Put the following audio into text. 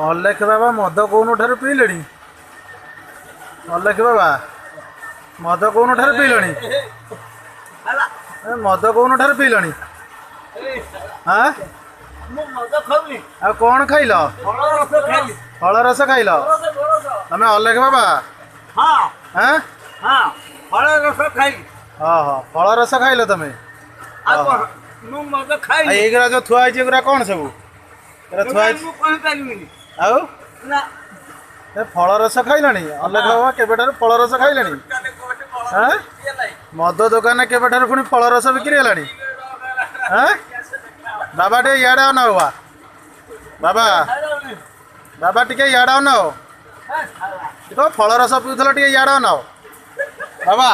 अलेख बाबा मद कौन ठार पीले? अलेख बाबा मद कौन ठार पीले? मद कौन ठार पीले? हाँ आ कौन खाइल? फल रस खाइल तुम अलेख बाबा? हाँ हाँ हाँ फल रस खाई। हाँ हाँ फल रस खाइल तुम? मद खाई एगुरा जो थुआ कौन सब आउ फल रस खाइलानी? अलेख बाबा केबेठार फल रस खाइलानी? हाँ मद दुकान केबेठार पुणी फल रस बिक्री है? हाँ बाबा टे इे आना हो बाबा बाबा टे इे आना हो फल रस पीला टे इे आना हो बाबा।